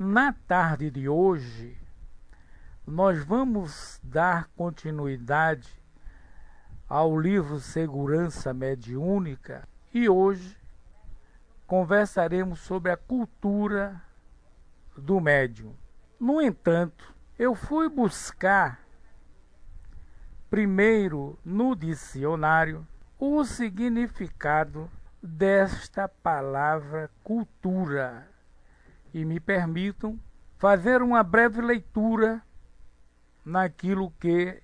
Na tarde de hoje, nós vamos dar continuidade ao livro Segurança Mediúnica e hoje conversaremos sobre a cultura do médium. No entanto, eu fui buscar primeiro no dicionário o significado desta palavra cultura e me permitam fazer uma breve leitura naquilo que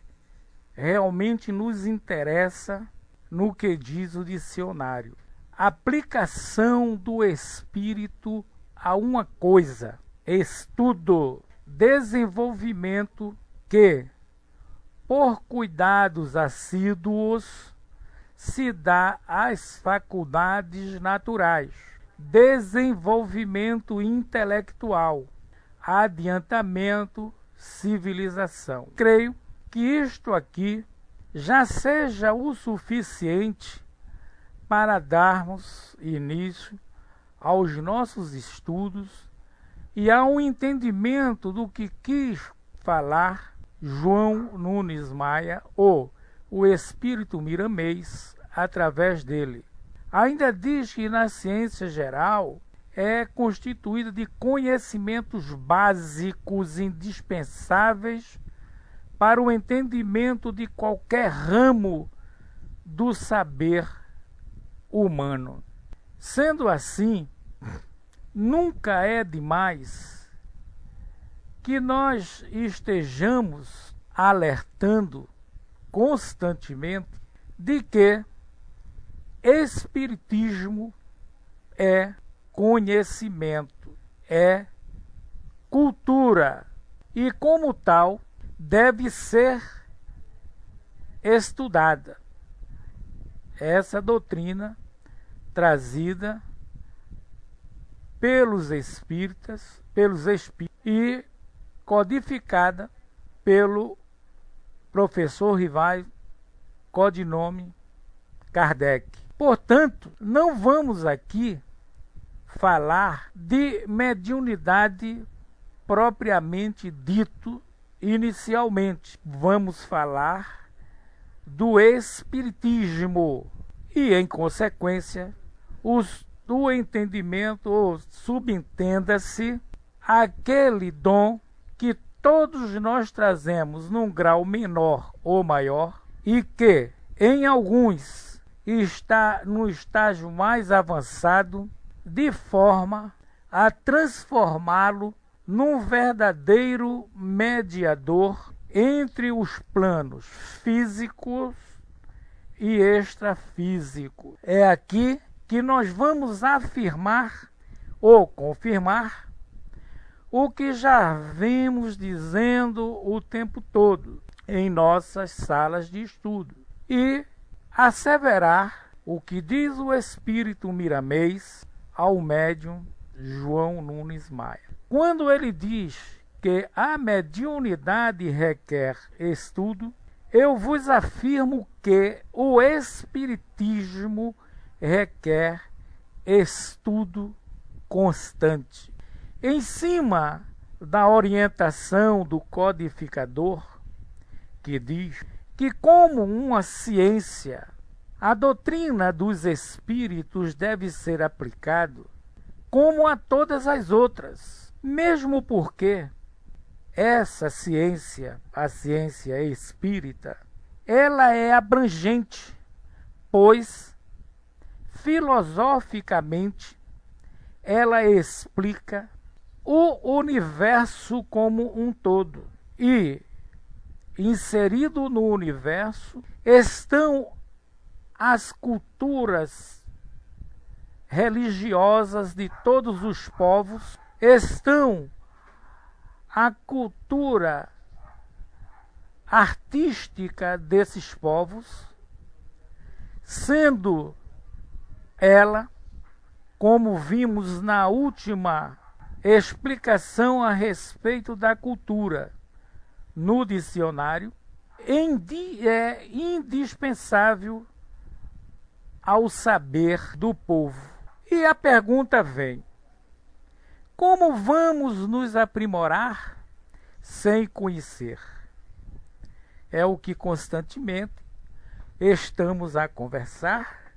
realmente nos interessa no que diz o dicionário. Aplicação do espírito a uma coisa, estudo, desenvolvimento que, por cuidados assíduos, se dá às faculdades naturais, desenvolvimento intelectual, adiantamento, civilização. Creio que isto aqui já seja o suficiente para darmos início aos nossos estudos e ao entendimento do que quis falar João Nunes Maia, ou o Espírito Miramês, através dele. Ainda diz que na ciência geral é constituída de conhecimentos básicos indispensáveis para o entendimento de qualquer ramo do saber humano. Sendo assim, nunca é demais que nós estejamos alertando constantemente de que espiritismo é conhecimento, é cultura e, como tal, deve ser estudada. Essa doutrina trazida pelos espíritas, e codificada pelo professor Rivai, codinome Kardec. Portanto, não vamos aqui falar de mediunidade propriamente dito inicialmente. Vamos falar do espiritismo e, em consequência, do entendimento, ou subentenda-se, aquele dom que todos nós trazemos num grau menor ou maior e que, em alguns, está no estágio mais avançado, de forma a transformá-lo num verdadeiro mediador entre os planos físicos e extrafísicos. É aqui que nós vamos afirmar ou confirmar o que já vemos dizendo o tempo todo em nossas salas de estudo e asseverar o que diz o Espírito Miramês ao médium João Nunes Maia. Quando ele diz que a mediunidade requer estudo, eu vos afirmo que o espiritismo requer estudo constante. Em cima da orientação do codificador, que diz que, como uma ciência, a doutrina dos espíritos deve ser aplicada como a todas as outras, mesmo porque essa ciência, a ciência espírita, ela é abrangente, pois filosoficamente ela explica o universo como um todo e, inserido no universo, estão as culturas religiosas de todos os povos, estão a cultura artística desses povos, sendo ela, como vimos na última explicação a respeito da cultura no dicionário, é indispensável ao saber do povo. E a pergunta vem: Como vamos nos aprimorar sem conhecer? É o que constantemente estamos a conversar,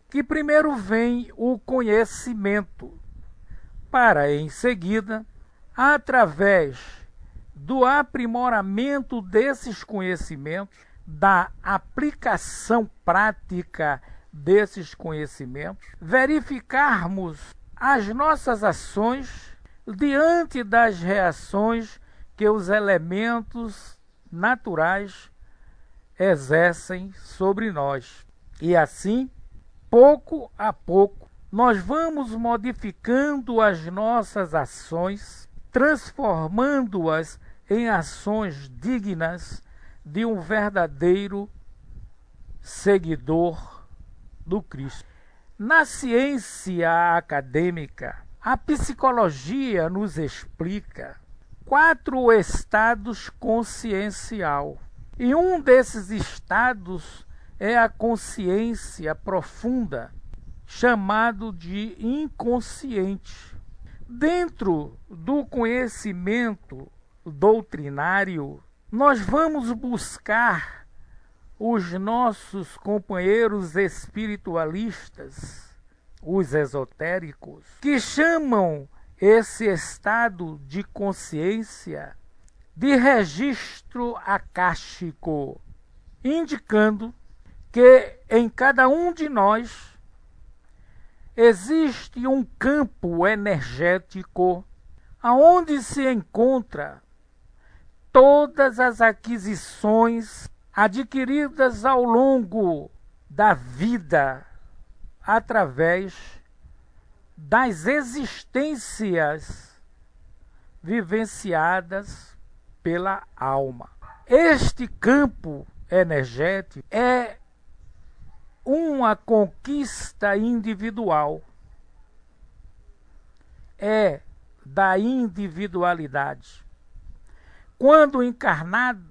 que primeiro vem o conhecimento, para em seguida, através do aprimoramento desses conhecimentos, da aplicação prática desses conhecimentos, verificarmos as nossas ações diante das reações que os elementos naturais exercem sobre nós. E assim, pouco a pouco, nós vamos modificando as nossas ações, transformando-as em ações dignas de um verdadeiro seguidor do Cristo. Na ciência acadêmica, a psicologia nos explica 4 estados consciencial. E um desses estados é a consciência profunda, chamado de inconsciente. Dentro do conhecimento doutrinário, nós vamos buscar os nossos companheiros espiritualistas, os esotéricos, que chamam esse estado de consciência de registro acástico, indicando que em cada um de nós existe um campo energético aonde se encontra todas as aquisições adquiridas ao longo da vida através das existências vivenciadas pela alma. Este campo energético é uma conquista individual, é da individualidade. Quando encarnado,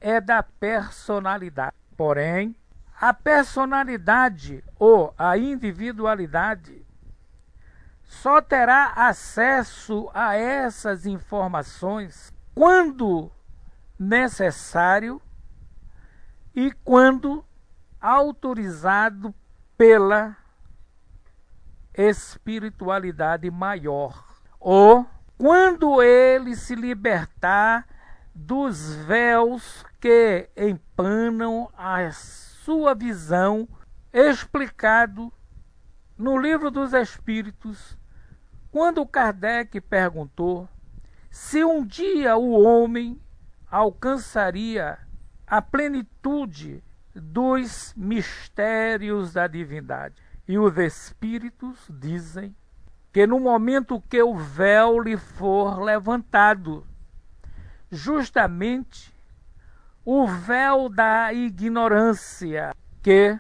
é da personalidade. Porém, a personalidade ou a individualidade só terá acesso a essas informações quando necessário e quando autorizado pela espiritualidade maior, ou quando ele se libertar dos véus que empanam a sua visão, explicado no Livro dos Espíritos, quando Kardec perguntou se um dia o homem alcançaria a plenitude dos mistérios da divindade. E os Espíritos dizem que no momento que o véu lhe for levantado, justamente o véu da ignorância que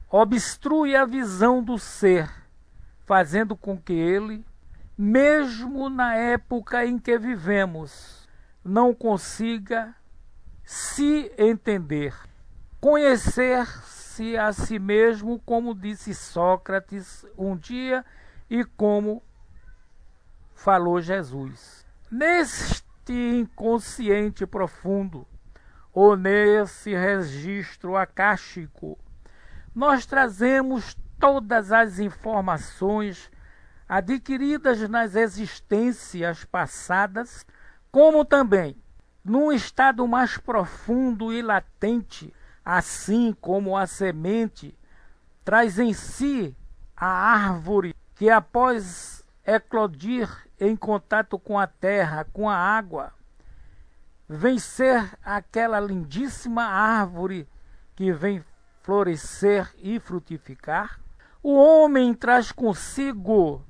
obstrui a visão do ser, fazendo com que ele, mesmo na época em que vivemos, não consiga se entender, conhecer-se a si mesmo, como disse Sócrates um dia e como falou Jesus. Neste inconsciente profundo, ou nesse registro acástico, nós trazemos todas as informações adquiridas nas existências passadas, como também num estado mais profundo e latente, assim como a semente traz em si a árvore que, após eclodir em contato com a terra, com a água, vem ser aquela lindíssima árvore que vem florescer e frutificar. O homem traz consigo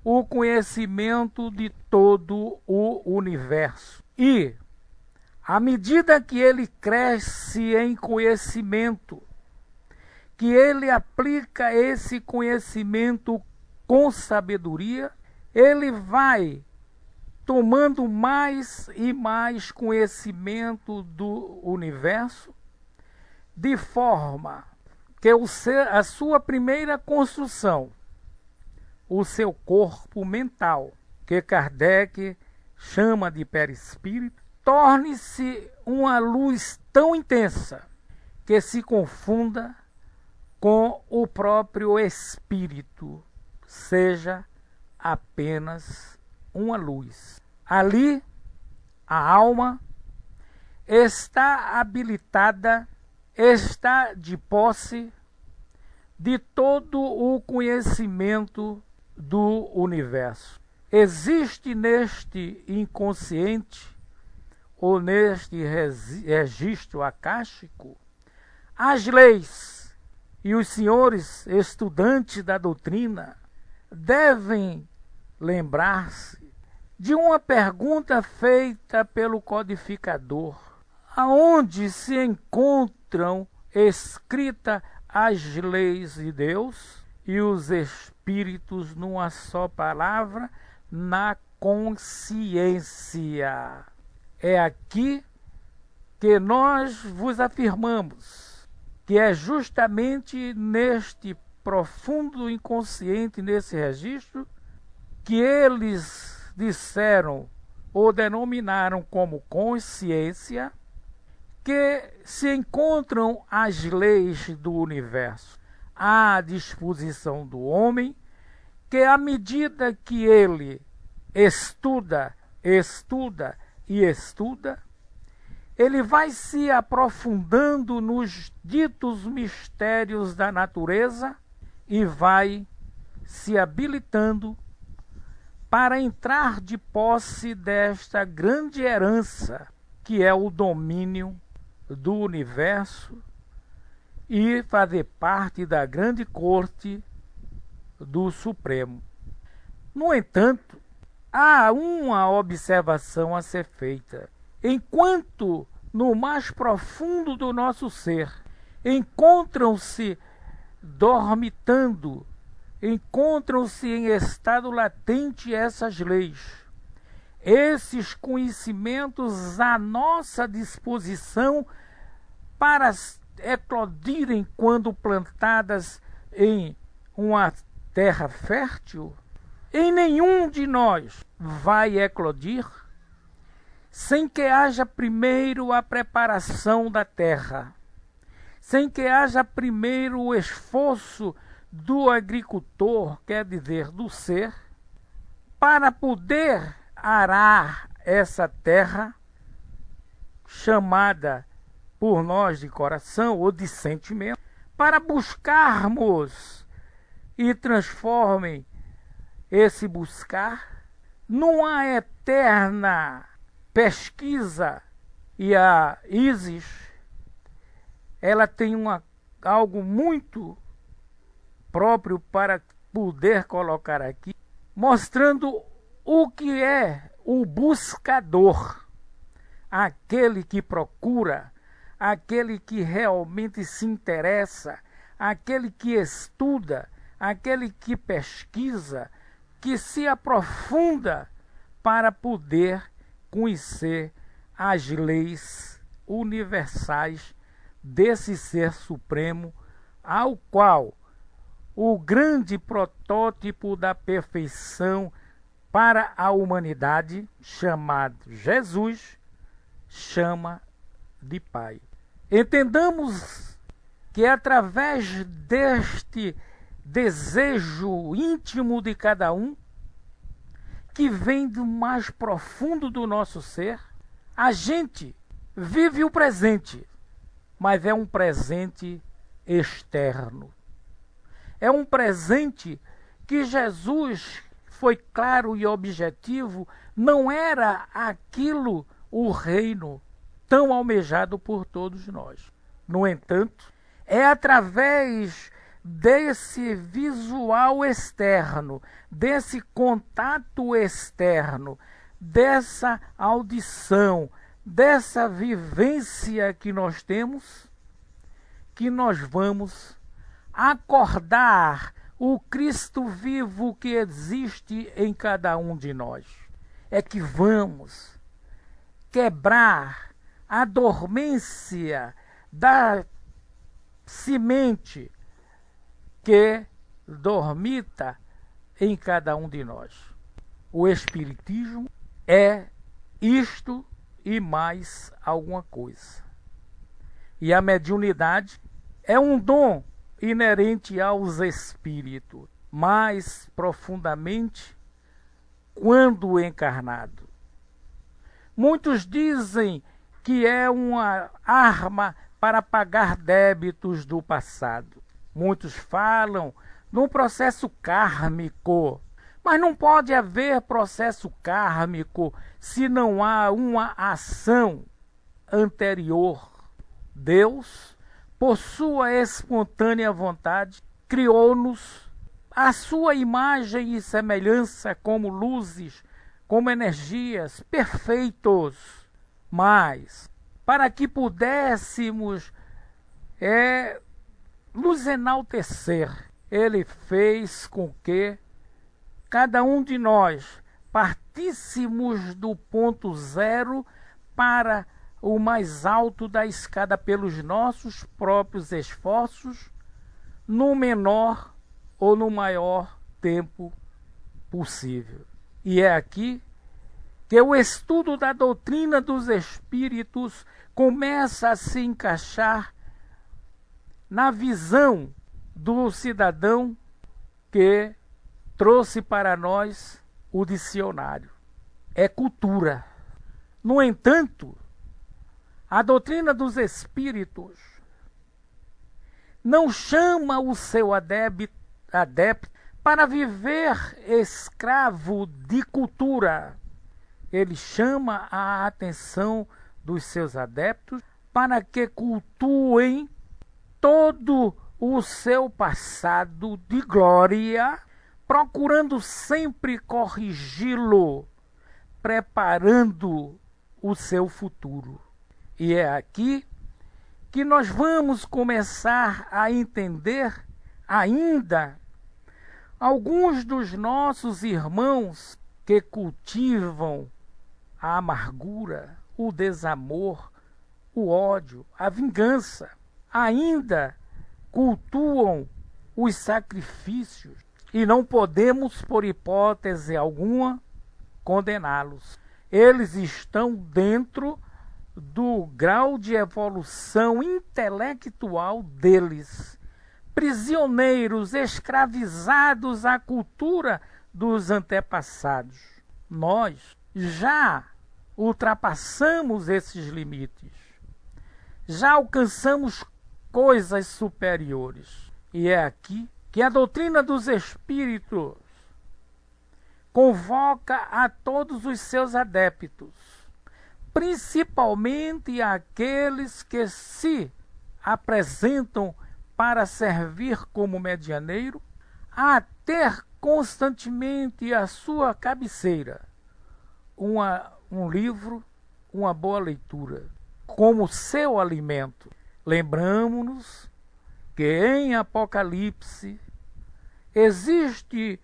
o conhecimento de todo o universo. E, à medida que ele cresce em conhecimento, que ele aplica esse conhecimento com sabedoria, ele vai tomando mais e mais conhecimento do universo, de forma que a sua primeira construção, o seu corpo mental, que Kardec chama de perispírito, torne-se uma luz tão intensa que se confunda com o próprio espírito, seja apenas uma luz. Ali, a alma está habilitada, está de posse de todo o conhecimento do universo. Existe neste inconsciente, ou neste registro acástico, as leis, e os senhores estudantes da doutrina devem lembrar-se de uma pergunta feita pelo codificador, aonde se encontram escritas as leis de Deus e os espíritos numa só palavra, na consciência. É aqui que nós vos afirmamos que é justamente neste profundo inconsciente, nesse registro, que eles disseram ou denominaram como consciência, que se encontram as leis do universo à disposição do homem, que à medida que ele estuda, ele vai se aprofundando nos ditos mistérios da natureza e vai se habilitando para entrar de posse desta grande herança, que é o domínio do universo, e fazer parte da grande corte do Supremo. No entanto, há uma observação a ser feita. Enquanto no mais profundo do nosso ser encontram-se dormitando, encontram-se em estado latente essas leis, esses conhecimentos à nossa disposição para eclodirem quando plantadas em uma terra fértil, em nenhum de nós vai eclodir sem que haja primeiro a preparação da terra, sem que haja primeiro o esforço do agricultor, quer dizer, do ser, para poder arar essa terra chamada por nós de coração ou de sentimento, para buscarmos e transformem esse buscar numa eterna pesquisa. E a Isis, ela tem algo muito próprio para poder colocar aqui, mostrando o que é o buscador, aquele que procura, aquele que realmente se interessa, aquele que estuda, aquele que pesquisa, que se aprofunda para poder conhecer as leis universais desse ser supremo, ao qual o grande protótipo da perfeição para a humanidade, chamado Jesus, chama de Pai. Entendamos que através deste desejo íntimo de cada um, que vem do mais profundo do nosso ser, a gente vive o presente, mas é um presente externo. É um presente que Jesus foi claro e objetivo, não era aquilo o reino tão almejado por todos nós. No entanto, é através desse visual externo, desse contato externo, dessa audição, dessa vivência que nós temos, que nós vamos acordar o Cristo vivo que existe em cada um de nós. É que vamos quebrar a dormência da semente que dormita em cada um de nós. O Espiritismo é isto e mais alguma coisa. E a mediunidade é um dom inerente aos espíritos, mais profundamente quando encarnado. Muitos dizem que é uma arma para pagar débitos do passado. Muitos falam num processo kármico, mas não pode haver processo kármico se não há uma ação anterior. Deus, por sua espontânea vontade, criou-nos à sua imagem e semelhança como luzes, como energias perfeitos. Mas, para que pudéssemos nos enaltecer, Ele fez com que cada um de nós partíssemos do ponto zero para o mais alto da escada pelos nossos próprios esforços, no menor ou no maior tempo possível. E é aqui que o estudo da doutrina dos espíritos começa a se encaixar na visão do cidadão que trouxe para nós o dicionário. É cultura. No entanto, a doutrina dos espíritos não chama o seu adepto para viver escravo de cultura. Ele chama a atenção dos seus adeptos para que cultuem todo o seu passado de glória, procurando sempre corrigi-lo, preparando o seu futuro. E é aqui que nós vamos começar a entender ainda alguns dos nossos irmãos que cultivam a amargura, o desamor, o ódio, a vingança, ainda cultuam os sacrifícios e não podemos, por hipótese alguma, condená-los. Eles estão dentro do grau de evolução intelectual deles, prisioneiros, escravizados à cultura dos antepassados. Nós já ultrapassamos esses limites, já alcançamos coisas superiores. E é aqui que a doutrina dos espíritos convoca a todos os seus adeptos, principalmente aqueles que se apresentam para servir como medianeiro, a ter constantemente à sua cabeceira um livro, uma boa leitura, como seu alimento. Lembramos-nos que em Apocalipse existe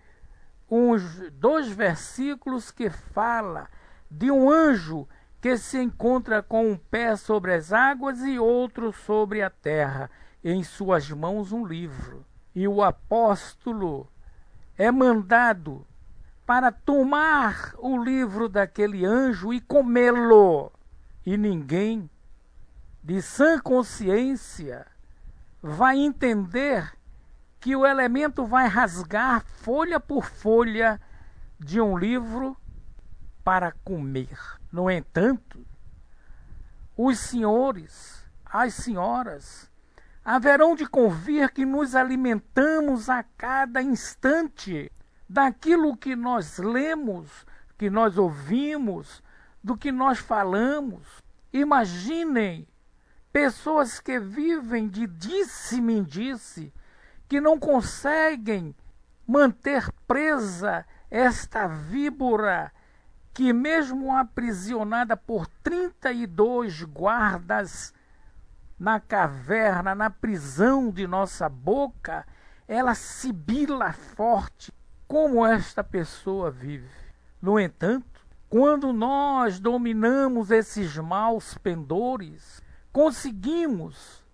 uns 2 versículos que fala de um anjo que se encontra com um pé sobre as águas e outro sobre a terra, e em suas mãos um livro. E o apóstolo é mandado para tomar o livro daquele anjo e comê-lo. E ninguém de sã consciência vai entender que o elemento vai rasgar folha por folha de um livro para comer. No entanto, os senhores, as senhoras, haverão de convir que nos alimentamos a cada instante daquilo que nós lemos, que nós ouvimos, do que nós falamos. Imaginem pessoas que vivem de disse-me-disse, que não conseguem manter presa esta víbora que, mesmo aprisionada por 32 guardas na caverna, na prisão de nossa boca, ela sibila forte. Como esta pessoa vive? No entanto, quando nós dominamos esses maus pendores, conseguimos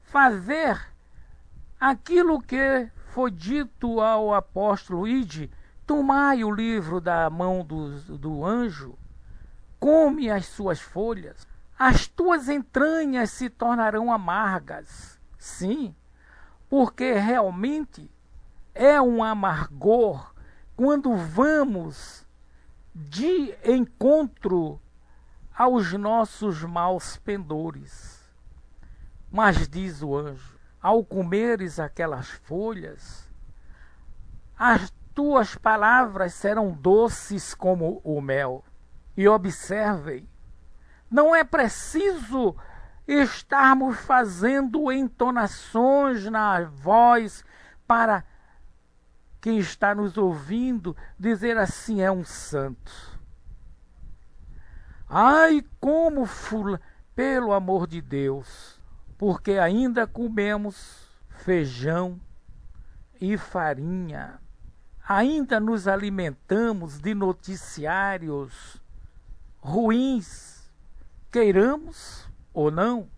fazer aquilo que foi dito ao apóstolo: ide, tomai o livro da mão do anjo, come as suas folhas, as tuas entranhas se tornarão amargas. Sim, porque realmente é um amargor quando vamos de encontro aos nossos maus pendores. Mas diz o anjo: ao comeres aquelas folhas, as tuas palavras serão doces como o mel. E observem, não é preciso estarmos fazendo entonações na voz para quem está nos ouvindo dizer assim: é um santo. Ai, como pelo amor de Deus, porque ainda comemos feijão e farinha, ainda nos alimentamos de noticiários ruins, queiramos ou não,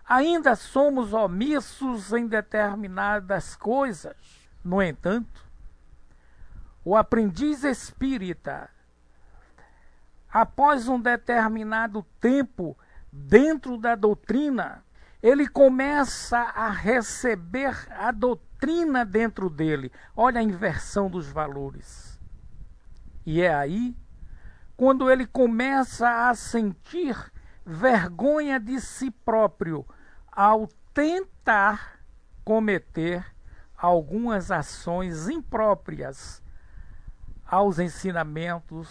ainda somos omissos em determinadas coisas. No entanto, o aprendiz espírita, após um determinado tempo dentro da doutrina, ele começa a receber a doutrina dentro dele. Olha a inversão dos valores. E é aí quando ele começa a sentir vergonha de si próprio ao tentar cometer algumas ações impróprias aos ensinamentos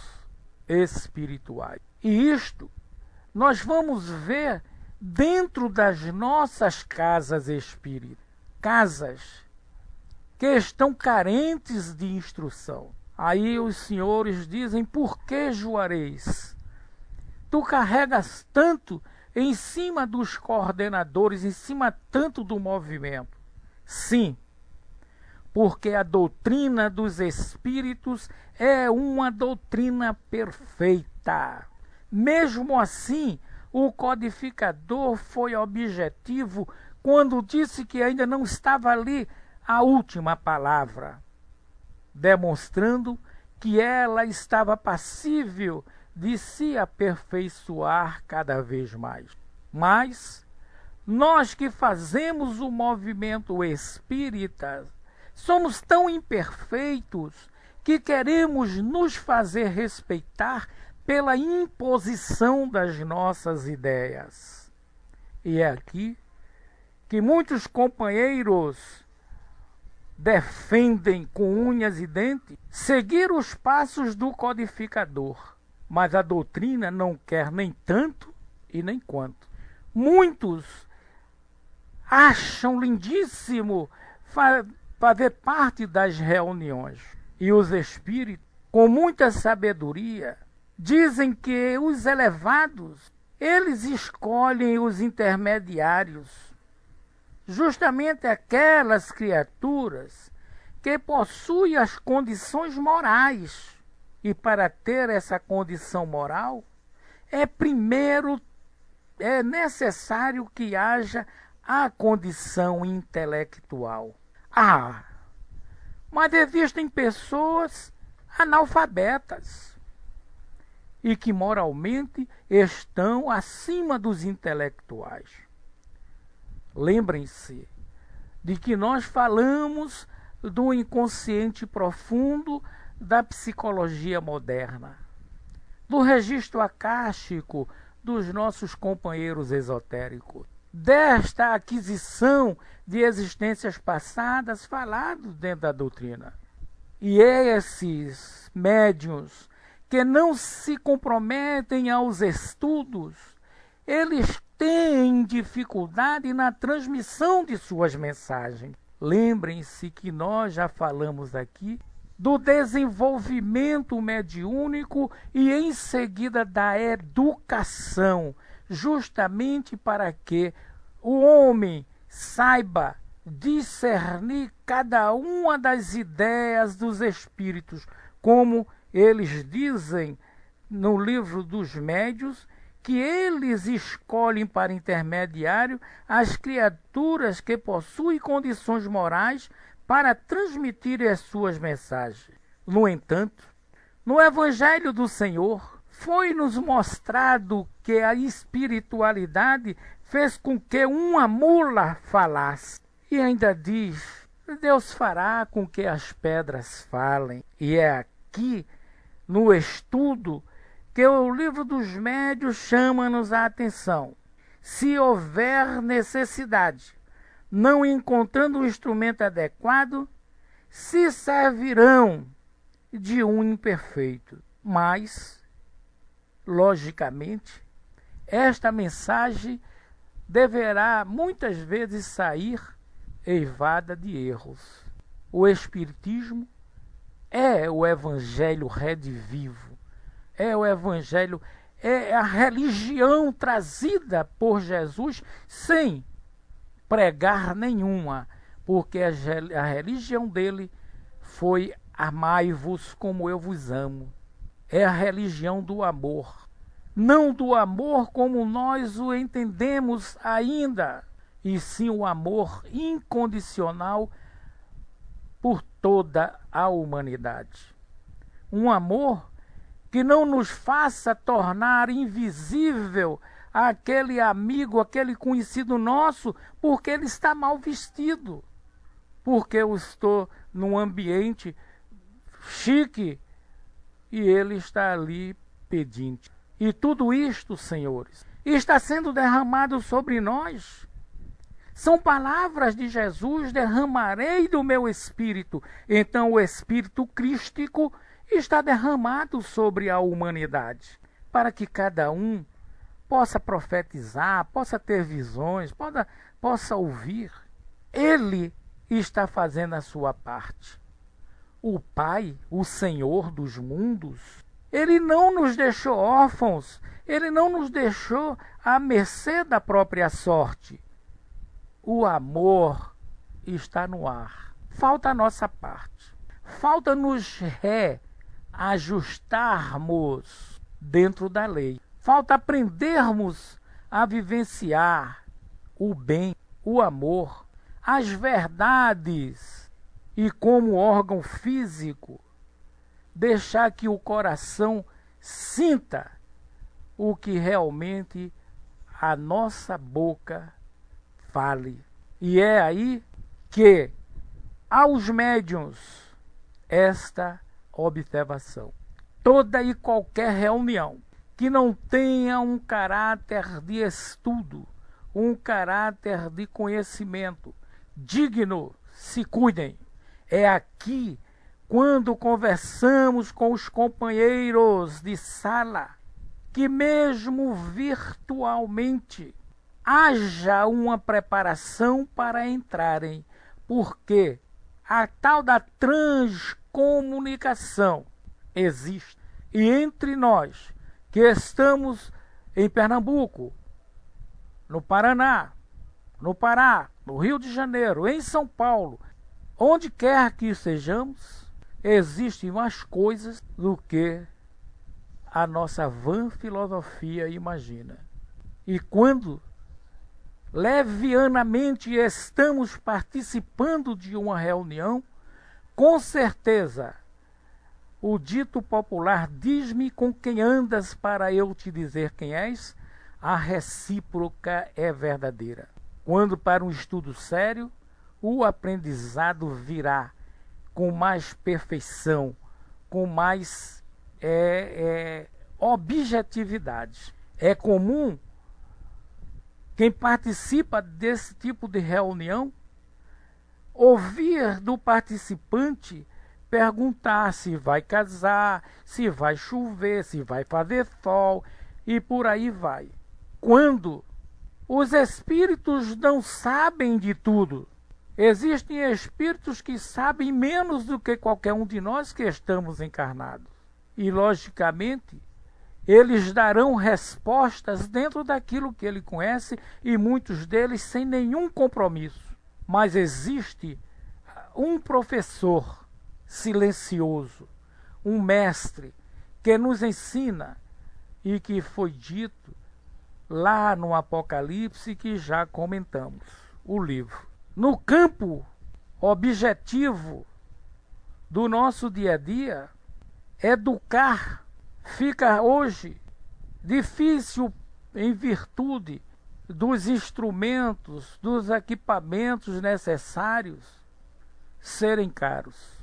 espirituais. E isto nós vamos ver dentro das nossas casas espíritas, casas que estão carentes de instrução. Aí os senhores dizem: por que, Juarez, tu carregas tanto em cima dos coordenadores, em cima tanto do movimento? Sim, porque a doutrina dos espíritos é uma doutrina perfeita. Mesmo assim, o codificador foi objetivo quando disse que ainda não estava ali a última palavra, demonstrando que ela estava passível de se aperfeiçoar cada vez mais. Mas nós que fazemos o movimento espírita somos tão imperfeitos que queremos nos fazer respeitar pela imposição das nossas ideias. E é aqui que muitos companheiros defendem com unhas e dentes seguir os passos do codificador, mas a doutrina não quer nem tanto e nem quanto. Muitos acham lindíssimo fazer parte das reuniões, e os espíritos, com muita sabedoria, dizem que os elevados, eles escolhem os intermediários, justamente aquelas criaturas que possuem as condições morais. E para ter essa condição moral, é necessário que haja a condição intelectual. Mas existem pessoas analfabetas e que moralmente estão acima dos intelectuais. Lembrem-se de que nós falamos do inconsciente profundo da psicologia moderna, do registro acástico dos nossos companheiros esotéricos, desta aquisição de existências passadas falados dentro da doutrina. E esses médiuns que não se comprometem aos estudos, eles têm dificuldade na transmissão de suas mensagens. Lembrem-se que nós já falamos aqui do desenvolvimento mediúnico e em seguida da educação, justamente para que o homem saiba discernir cada uma das ideias dos espíritos, como eles dizem no livro dos médiuns, que eles escolhem para intermediário as criaturas que possuem condições morais para transmitir as suas mensagens. No entanto, no Evangelho do Senhor, foi-nos mostrado que a espiritualidade fez com que uma mula falasse. E ainda diz, Deus fará com que as pedras falem. E é aqui, no estudo, que o livro dos médiuns chama-nos a atenção. Se houver necessidade, não encontrando o instrumento adequado, se servirão de um imperfeito. Mas, logicamente, esta mensagem deverá muitas vezes sair eivada de erros. O Espiritismo é o Evangelho redivivo, é o Evangelho, é a religião trazida por Jesus sem pregar nenhuma, porque a religião dele foi amai-vos como eu vos amo. É a religião do amor, não do amor como nós o entendemos ainda, e sim o amor incondicional por toda a humanidade. Um amor que não nos faça tornar invisível aquele amigo, aquele conhecido nosso, porque ele está mal vestido, porque eu estou num ambiente chique e ele está ali pedinte. E tudo isto, senhores, está sendo derramado sobre nós. São palavras de Jesus: derramarei do meu espírito. Então o espírito crístico está derramado sobre a humanidade, para que cada um possa profetizar, possa ter visões, possa ouvir. Ele está fazendo a sua parte. O Pai, o Senhor dos mundos, ele não nos deixou órfãos, ele não nos deixou à mercê da própria sorte. O amor está no ar. Falta a nossa parte. Falta nos reajustarmos dentro da lei. Falta aprendermos a vivenciar o bem, o amor, as verdades e, como órgão físico, deixar que o coração sinta o que realmente a nossa boca fale. E é aí que, aos médiuns, esta observação: toda e qualquer reunião que não tenha um caráter de estudo, um caráter de conhecimento digno, se cuidem. É aqui, quando conversamos com os companheiros de sala, que mesmo virtualmente haja uma preparação para entrarem, porque a tal da transcomunicação existe. E entre nós, que estamos em Pernambuco, no Paraná, no Pará, no Rio de Janeiro, em São Paulo, onde quer que sejamos, existem mais coisas do que a nossa vã filosofia imagina. E quando levianamente estamos participando de uma reunião, com certeza o dito popular diz-me com quem andas para eu te dizer quem és, a recíproca é verdadeira. Quando para um estudo sério, o aprendizado virá com mais perfeição, com mais objetividade. É comum quem participa desse tipo de reunião ouvir do participante perguntar se vai casar, se vai chover, se vai fazer sol e por aí vai. Quando os espíritos não sabem de tudo, existem espíritos que sabem menos do que qualquer um de nós que estamos encarnados. E, logicamente, eles darão respostas dentro daquilo que ele conhece e muitos deles sem nenhum compromisso. Mas existe um professor silencioso, um mestre que nos ensina e que foi dito lá no Apocalipse, que já comentamos o livro. No campo objetivo do nosso dia a dia, educar fica hoje difícil em virtude dos instrumentos, dos equipamentos necessários serem caros.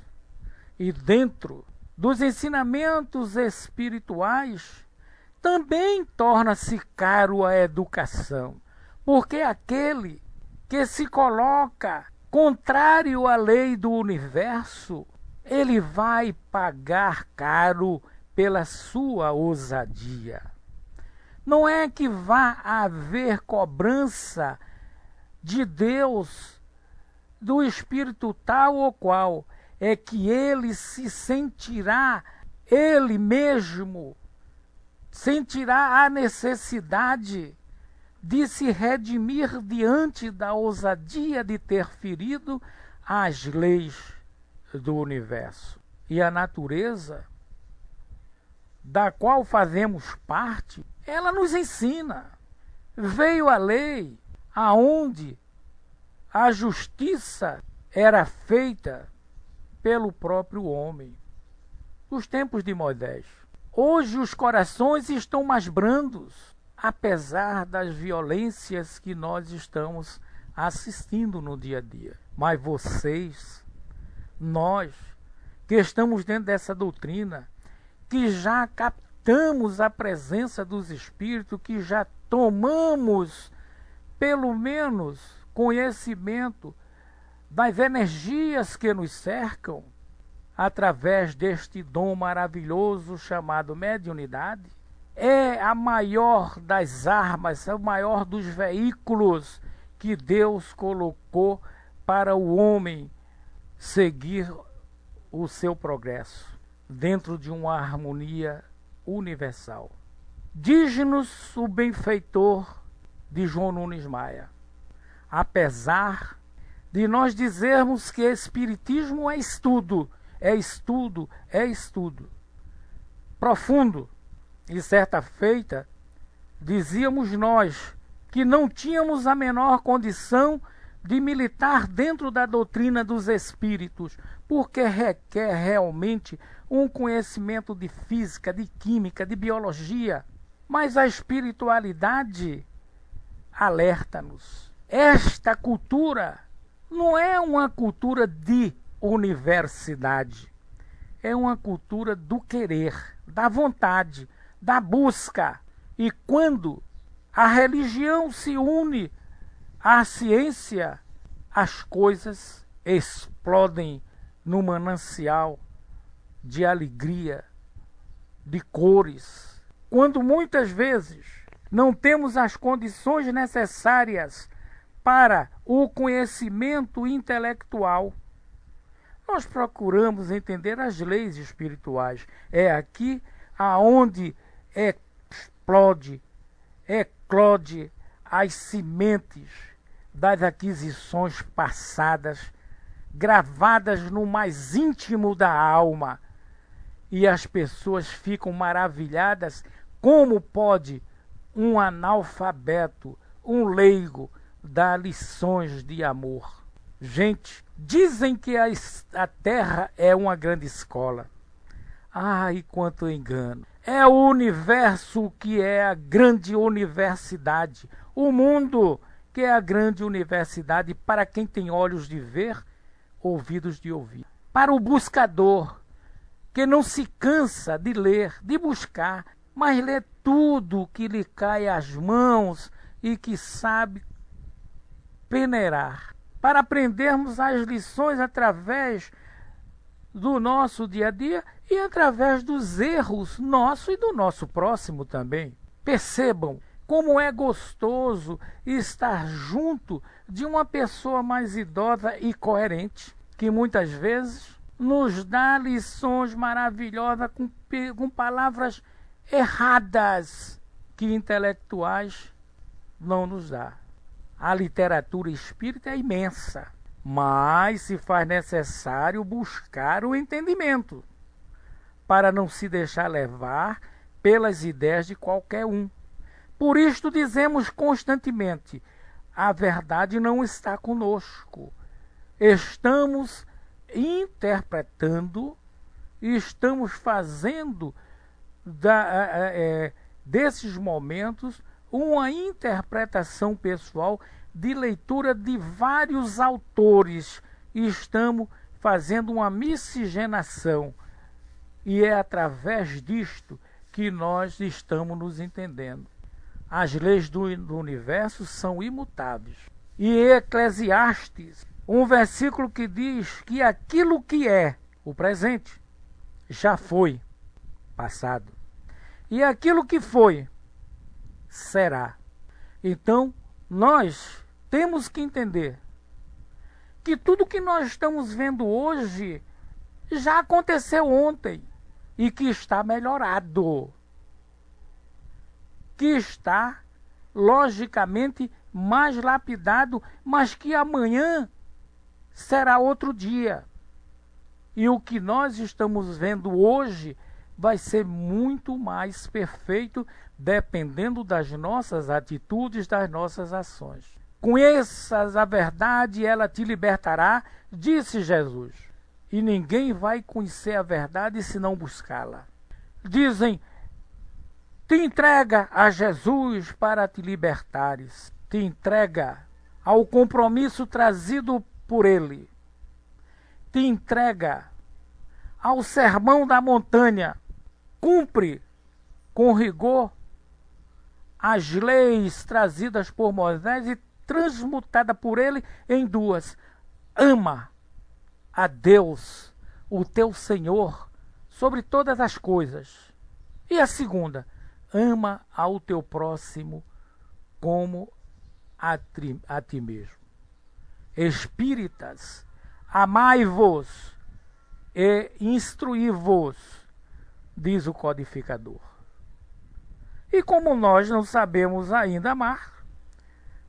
E dentro dos ensinamentos espirituais, também torna-se caro a educação, porque aquele que se coloca contrário à lei do universo, ele vai pagar caro pela sua ousadia. Não é que vá haver cobrança de Deus, do espírito tal ou qual, é que ele se sentirá, ele mesmo sentirá a necessidade de se redimir diante da ousadia de ter ferido as leis do universo. E a natureza, da qual fazemos parte, ela nos ensina. Veio a lei aonde a justiça era feita pelo próprio homem. Nos tempos de Moisés. Hoje os corações estão mais brandos, apesar das violências que nós estamos assistindo no dia a dia. Mas vocês, nós, que estamos dentro dessa doutrina, que já captamos a presença dos Espíritos, que já tomamos, pelo menos, conhecimento das energias que nos cercam, através deste dom maravilhoso chamado mediunidade, é a maior das armas, é o maior dos veículos que Deus colocou para o homem seguir o seu progresso dentro de uma harmonia universal. Diz-nos o benfeitor de João Nunes Maia, apesar de nós dizermos que Espiritismo é estudo profundo, e certa feita dizíamos nós que não tínhamos a menor condição de militar dentro da doutrina dos espíritos, porque requer realmente um conhecimento de física, de química, de biologia. Mas a espiritualidade alerta-nos. Esta cultura não é uma cultura de universidade. É uma cultura do querer, da vontade, da busca. E quando a religião se une à ciência, as coisas explodem no manancial de alegria, de cores. Quando muitas vezes não temos as condições necessárias para o conhecimento intelectual, nós procuramos entender as leis espirituais. É aqui aonde eclode as sementes das aquisições passadas, gravadas no mais íntimo da alma. E as pessoas ficam maravilhadas. Como pode um analfabeto, um leigo, dar lições de amor? Gente, dizem que a Terra é uma grande escola. Ai, quanto engano. É o universo que é a grande universidade. O mundo que é a grande universidade para quem tem olhos de ver, ouvidos de ouvir. Para o buscador, que não se cansa de ler, de buscar, mas lê tudo que lhe cai às mãos e que sabe peneirar. Para aprendermos as lições através do nosso dia a dia e através dos erros nossos e do nosso próximo também. Percebam como é gostoso estar junto de uma pessoa mais idosa e coerente, que muitas vezes nos dá lições maravilhosas com palavras erradas que intelectuais não nos dá. A literatura espírita é imensa, mas se faz necessário buscar o entendimento, para não se deixar levar pelas ideias de qualquer um. Por isto dizemos constantemente, a verdade não está conosco, estamos interpretando e estamos fazendo desses momentos uma interpretação pessoal de leitura de vários autores e estamos fazendo uma miscigenação. E é através disto que nós estamos nos entendendo. As leis do universo são imutáveis. E Eclesiastes, um versículo que diz que aquilo que é o presente já foi passado. E aquilo que foi será. Então, nós temos que entender que tudo que nós estamos vendo hoje já aconteceu ontem e que está melhorado. Que está, logicamente, mais lapidado, mas que amanhã será outro dia. E o que nós estamos vendo hoje vai ser muito mais perfeito, dependendo das nossas atitudes, das nossas ações. Conheças a verdade, ela te libertará, disse Jesus. E ninguém vai conhecer a verdade se não buscá-la. Dizem, te entrega a Jesus para te libertares. Te entrega ao compromisso trazido por Ele. Te entrega ao sermão da montanha. Cumpre com rigor as leis trazidas por Moisés e transmutada por ele em duas. Ama a Deus, o teu Senhor, sobre todas as coisas. E a segunda, ama ao teu próximo como a ti mesmo. Espíritas, amai-vos e instruí-vos, diz o codificador. E como nós não sabemos ainda amar,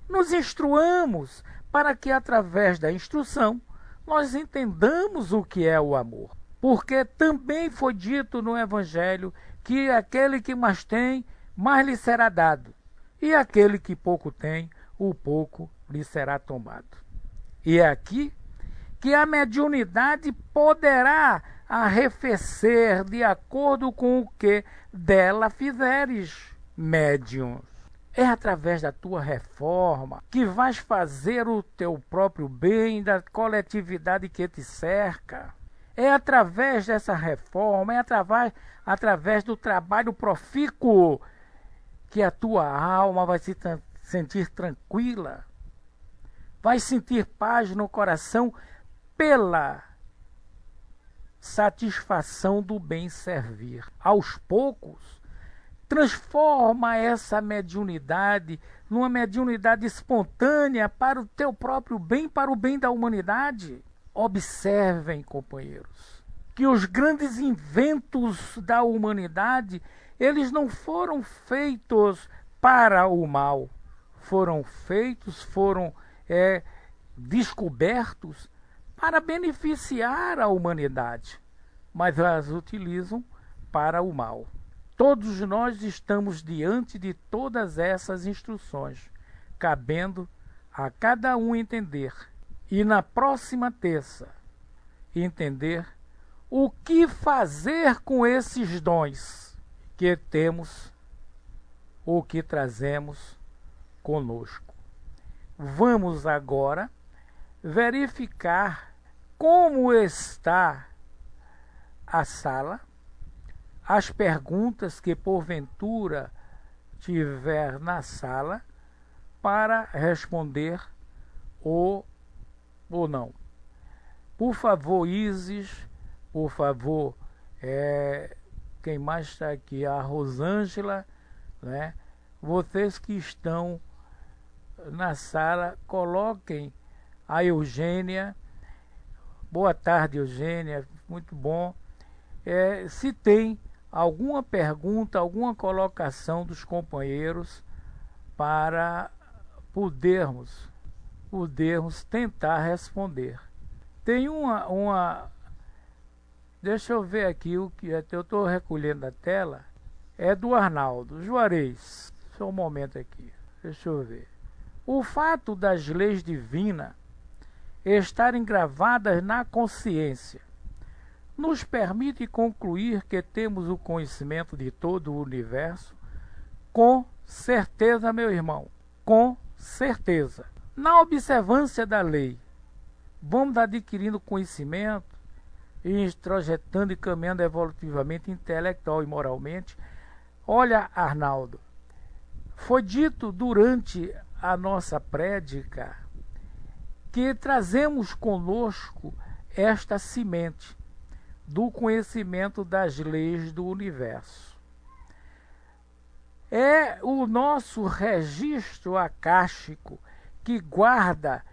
nos instruamos para que através da instrução nós entendamos o que é o amor. Porque também foi dito no Evangelho que aquele que mais tem, mais lhe será dado. E aquele que pouco tem, o pouco lhe será tomado. E é aqui que a mediunidade poderá arrefecer de acordo com o que dela fizeres, médium. É através da tua reforma que vais fazer o teu próprio bem, da coletividade que te cerca. É através dessa reforma, é através do trabalho profícuo que a tua alma vai se sentir tranquila, vai sentir paz no coração pela satisfação do bem servir. Aos poucos, transforma essa mediunidade numa mediunidade espontânea para o teu próprio bem, para o bem da humanidade. Observem, companheiros, que os grandes inventos da humanidade, eles não foram feitos para o mal. Foram descobertos para beneficiar a humanidade, mas as utilizam para o mal. Todos nós estamos diante de todas essas instruções, cabendo a cada um entender. E na próxima terça, entender o que fazer com esses dons que temos ou que trazemos conosco. Vamos agora verificar como está a sala, as perguntas que porventura tiver na sala para responder ou não. Por favor, Isis, por favor, quem mais está aqui? A Rosângela, né? Vocês que estão na sala, coloquem a Eugênia. Boa tarde, Eugênia, muito bom. Se tem alguma pergunta, alguma colocação dos companheiros para podermos tentar responder. Tem uma deixa eu ver aqui o que eu estou recolhendo a tela. É do Arnaldo Juarez. Só um momento aqui. Deixa eu ver. O fato das leis divinas estarem gravadas na consciência, nos permite concluir que temos o conhecimento de todo o universo? Com certeza, meu irmão, com certeza. Na observância da lei, vamos adquirindo conhecimento e introjetando e caminhando evolutivamente, intelectual e moralmente. Olha, Arnaldo, foi dito durante a nossa prédica que trazemos conosco esta semente do conhecimento das leis do universo. É o nosso registro acástico que guarda,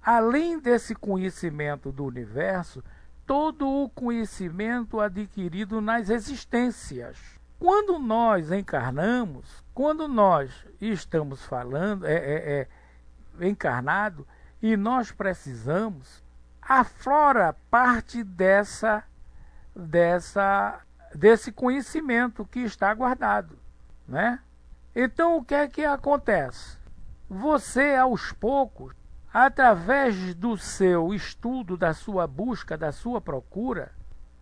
além desse conhecimento do universo, todo o conhecimento adquirido nas existências. Quando nós encarnamos, quando nós estamos falando, encarnado, e nós precisamos, aflora parte desse conhecimento que está guardado, né? Então o que é que acontece? Você, aos poucos, através do seu estudo, da sua busca, da sua procura,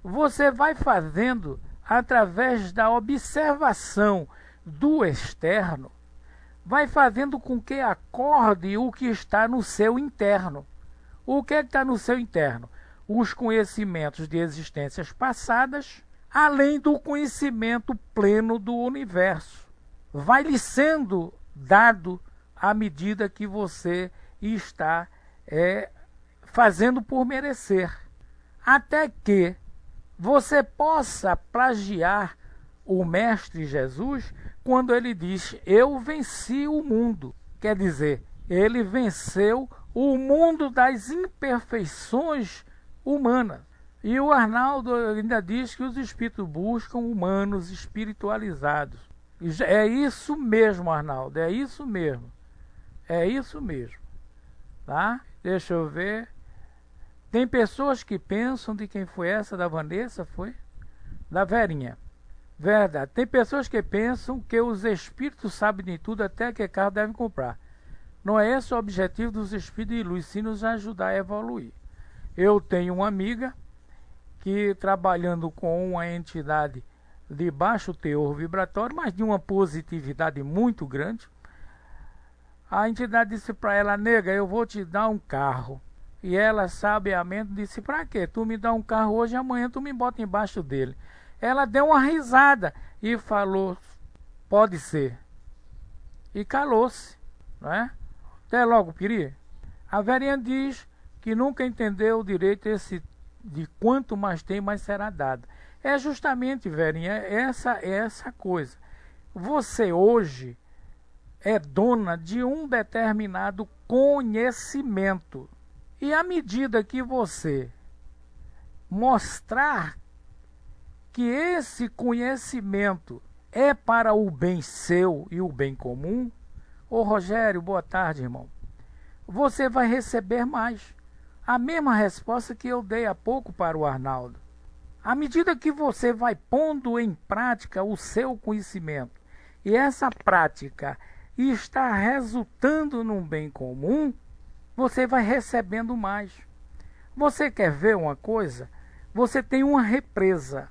você vai fazendo, através da observação do externo, vai fazendo com que acorde o que está no seu interno. O que está no seu interno? Os conhecimentos de existências passadas, além do conhecimento pleno do universo. Vai lhe sendo dado à medida que você está fazendo por merecer, até que você possa plagiar o Mestre Jesus quando ele diz: eu venci o mundo. Quer dizer, ele venceu o mundo das imperfeições humanas. E o Arnaldo ainda diz que os espíritos buscam humanos espiritualizados. É isso mesmo, Arnaldo, é isso mesmo. É isso mesmo. Tá? Deixa eu ver. Tem pessoas que pensam, de quem foi essa, da Vanessa, foi? Da Verinha. Verdade. Tem pessoas que pensam que os espíritos sabem de tudo, até que carro devem comprar. Não é esse o objetivo dos espíritos de luz, sim nos ajudar a evoluir. Eu tenho uma amiga que, trabalhando com uma entidade de baixo teor vibratório, mas de uma positividade muito grande, a entidade disse para ela: nega, eu vou te dar um carro. E ela, sabiamente, disse: para quê? Tu me dá um carro hoje e amanhã tu me bota embaixo dele. Ela deu uma risada e falou: pode ser. E calou-se, não é? Até logo, Piri. A Verinha diz que nunca entendeu o direito de quanto mais tem, mais será dado. É justamente, Verinha, essa coisa. Você hoje é dona de um determinado conhecimento. E à medida que você mostrar que esse conhecimento é para o bem seu e o bem comum, ô Rogério, boa tarde, irmão, você vai receber mais. A mesma resposta que eu dei há pouco para o Arnaldo. À medida que você vai pondo em prática o seu conhecimento, e essa prática está resultando num bem comum, você vai recebendo mais. Você quer ver uma coisa? Você tem uma represa.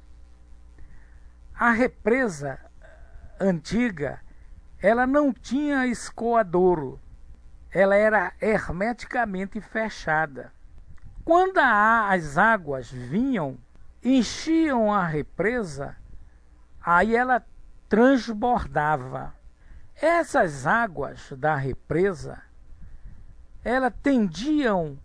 A represa antiga, ela não tinha escoadouro. Ela era hermeticamente fechada. Quando as águas vinham, enchiam a represa, aí ela transbordava. Essas águas da represa, elas tendiam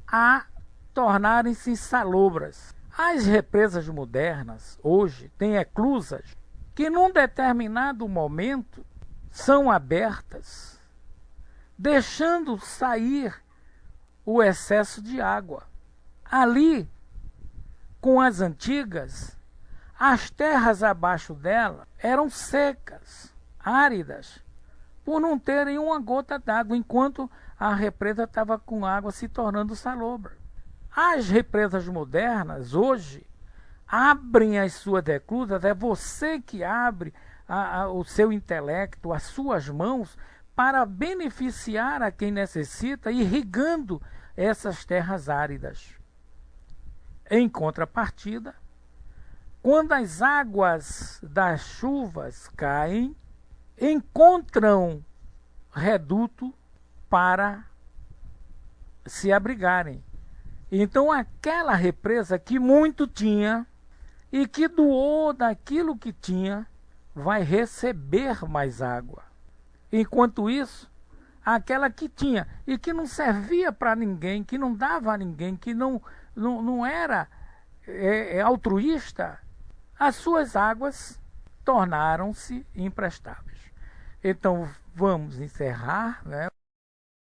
a tornarem-se insalubres. As represas modernas, hoje, têm eclusas que num determinado momento são abertas, deixando sair o excesso de água. Ali, com as antigas, as terras abaixo dela eram secas, áridas, por não terem uma gota d'água, enquanto a represa estava com água se tornando salobra. As represas modernas, hoje, abrem as suas eclusas, é você que abre o seu intelecto, as suas mãos, para beneficiar a quem necessita, irrigando essas terras áridas. Em contrapartida, quando as águas das chuvas caem, encontram reduto para se abrigarem. Então aquela represa que muito tinha e que doou daquilo que tinha, vai receber mais água. Enquanto isso, aquela que tinha e que não servia para ninguém, que não dava a ninguém, que não era altruísta, as suas águas tornaram-se imprestáveis. Então vamos encerrar, né?